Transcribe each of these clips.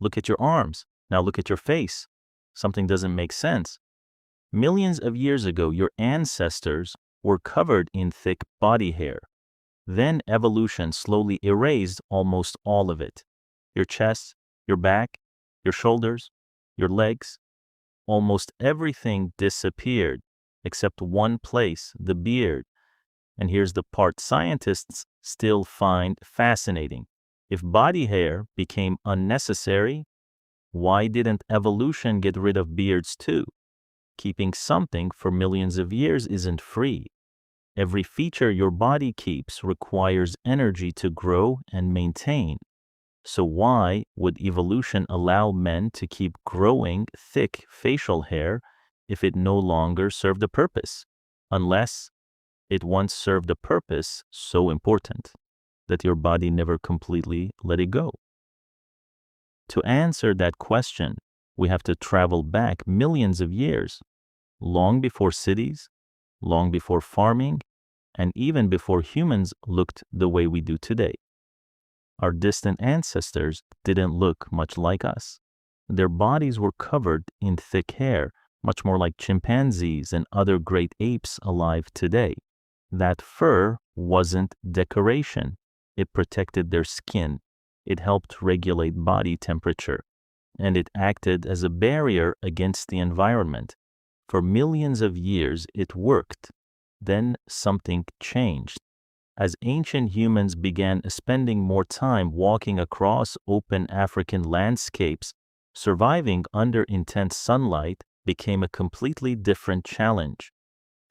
Look at your arms. Now look at your face. Something doesn't make sense. Millions of years ago, your ancestors were covered in thick body hair. Then evolution slowly erased almost all of it. Your chest, your back, your shoulders, your legs, almost everything disappeared except one place, the beard. And here's the part scientists still find fascinating. If body hair became unnecessary, why didn't evolution get rid of beards too? Keeping something for millions of years isn't free. Every feature your body keeps requires energy to grow and maintain. So why would evolution allow men to keep growing thick facial hair if it no longer served a purpose? Unless it once served a purpose so important that your body never completely let it go. To answer that question, we have to travel back millions of years, long before cities, long before farming, and even before humans looked the way we do today. Our distant ancestors didn't look much like us. Their bodies were covered in thick hair, much more like chimpanzees and other great apes alive today. That fur wasn't decoration. It protected their skin. It helped regulate body temperature, and it acted as a barrier against the environment. For millions of years, it worked. Then something changed. As ancient humans began spending more time walking across open African landscapes, surviving under intense sunlight became a completely different challenge.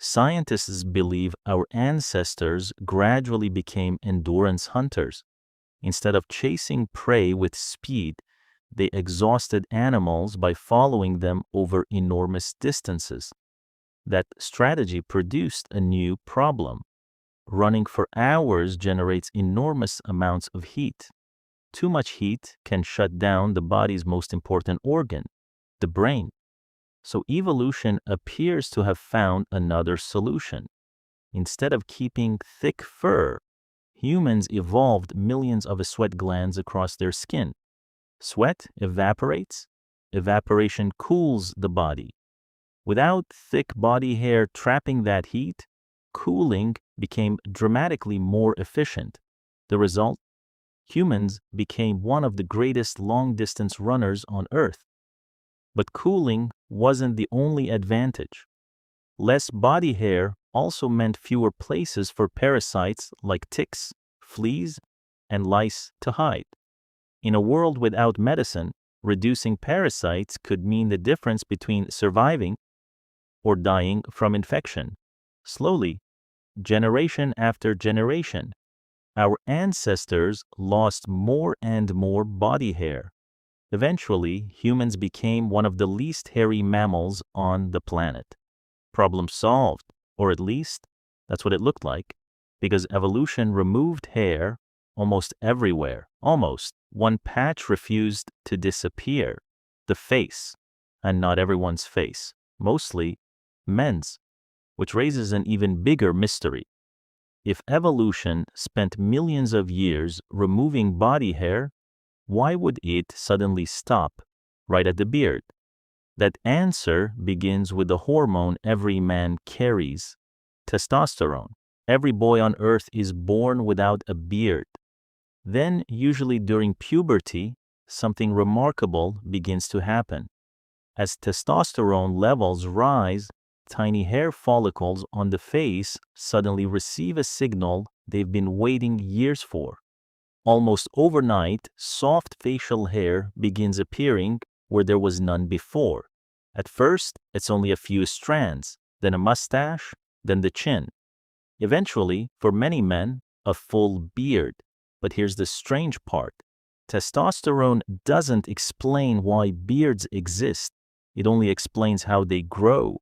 Scientists believe our ancestors gradually became endurance hunters. Instead of chasing prey with speed, they exhausted animals by following them over enormous distances. That strategy produced a new problem. Running for hours generates enormous amounts of heat. Too much heat can shut down the body's most important organ, the brain. So evolution appears to have found another solution. Instead of keeping thick fur, humans evolved millions of sweat glands across their skin. Sweat evaporates. Evaporation cools the body. Without thick body hair trapping that heat, cooling became dramatically more efficient. The result? Humans became one of the greatest long-distance runners on Earth. But cooling wasn't the only advantage. Less body hair also meant fewer places for parasites like ticks, fleas, and lice to hide. In a world without medicine, reducing parasites could mean the difference between surviving or dying from infection. Slowly, generation after generation, our ancestors lost more and more body hair. Eventually, humans became one of the least hairy mammals on the planet. Problem solved, or at least that's what it looked like, because evolution removed hair almost everywhere. Almost. One patch refused to disappear, the face, and not everyone's face, mostly men's, which raises an even bigger mystery. If evolution spent millions of years removing body hair, why would it suddenly stop right at the beard? That answer begins with the hormone every man carries, testosterone. Every boy on earth is born without a beard. Then, usually during puberty, something remarkable begins to happen. As testosterone levels rise, tiny hair follicles on the face suddenly receive a signal they've been waiting years for. Almost overnight, soft facial hair begins appearing where there was none before. At first, it's only a few strands, then a mustache, then the chin. Eventually, for many men, a full beard. But here's the strange part. Testosterone doesn't explain why beards exist. It only explains how they grow.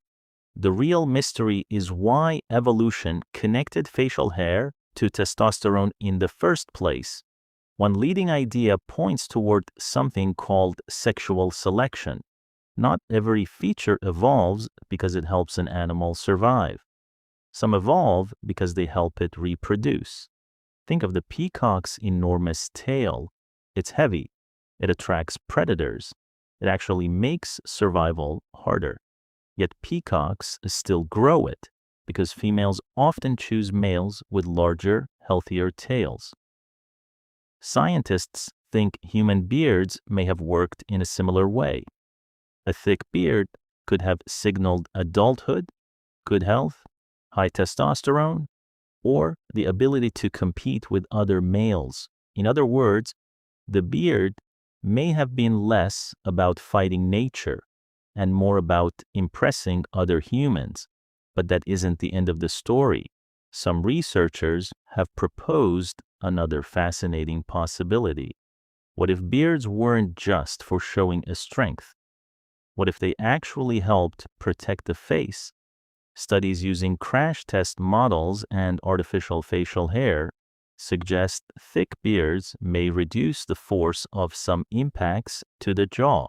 The real mystery is why evolution connected facial hair to testosterone in the first place. One leading idea points toward something called sexual selection. Not every feature evolves because it helps an animal survive. Some evolve because they help it reproduce. Think of the peacock's enormous tail. It's heavy, It attracts predators. It actually makes survival harder. Yet peacocks still grow it because females often choose males with larger, healthier tails. Scientists think human beards may have worked in a similar way. A thick beard could have signaled adulthood, good health, high testosterone, or the ability to compete with other males. In other words, the beard may have been less about fighting nature and more about impressing other humans. But that isn't the end of the story. Some researchers have proposed another fascinating possibility. What if beards weren't just for showing a strength? What if they actually helped protect the face? Studies using crash test models and artificial facial hair suggest thick beards may reduce the force of some impacts to the jaw.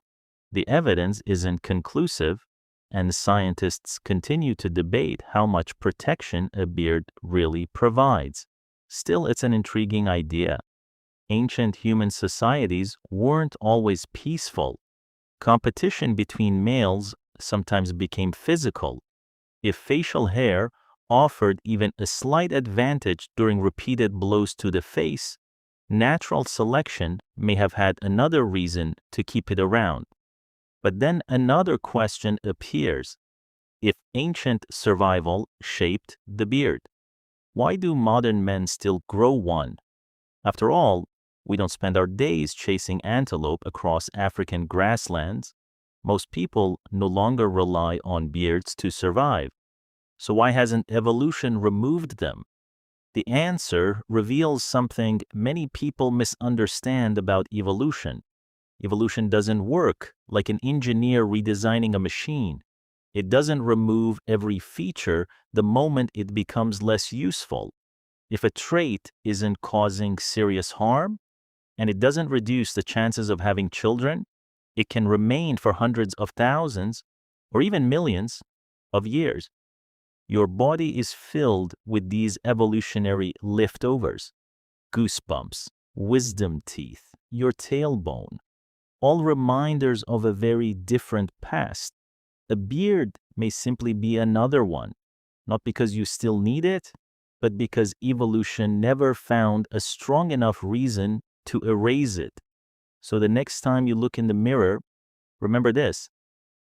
The evidence isn't conclusive, and scientists continue to debate how much protection a beard really provides. Still, it's an intriguing idea. Ancient human societies weren't always peaceful. Competition between males sometimes became physical. If facial hair offered even a slight advantage during repeated blows to the face, natural selection may have had another reason to keep it around. But then another question appears. If ancient survival shaped the beard, why do modern men still grow one? After all, we don't spend our days chasing antelope across African grasslands. Most people no longer rely on beards to survive. So why hasn't evolution removed them? The answer reveals something many people misunderstand about evolution. Evolution doesn't work like an engineer redesigning a machine. It doesn't remove every feature the moment it becomes less useful. If a trait isn't causing serious harm, and it doesn't reduce the chances of having children, it can remain for hundreds of thousands, or even millions, of years. Your body is filled with these evolutionary leftovers. Goosebumps, wisdom teeth, your tailbone, all reminders of a very different past. A beard may simply be another one, not because you still need it, but because evolution never found a strong enough reason to erase it. So the next time you look in the mirror, remember this: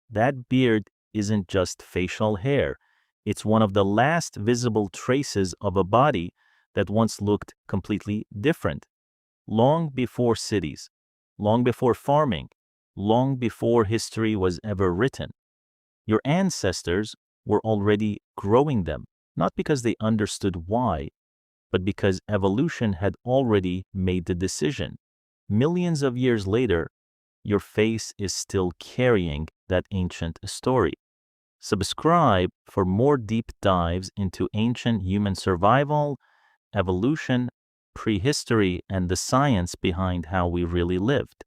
that beard isn't just facial hair. It's one of the last visible traces of a body that once looked completely different. Long before cities, long before farming, long before history was ever written. Your ancestors were already growing them, not because they understood why, but because evolution had already made the decision. Millions of years later, your face is still carrying that ancient story. Subscribe for more deep dives into ancient human survival, evolution, prehistory, and the science behind how we really lived.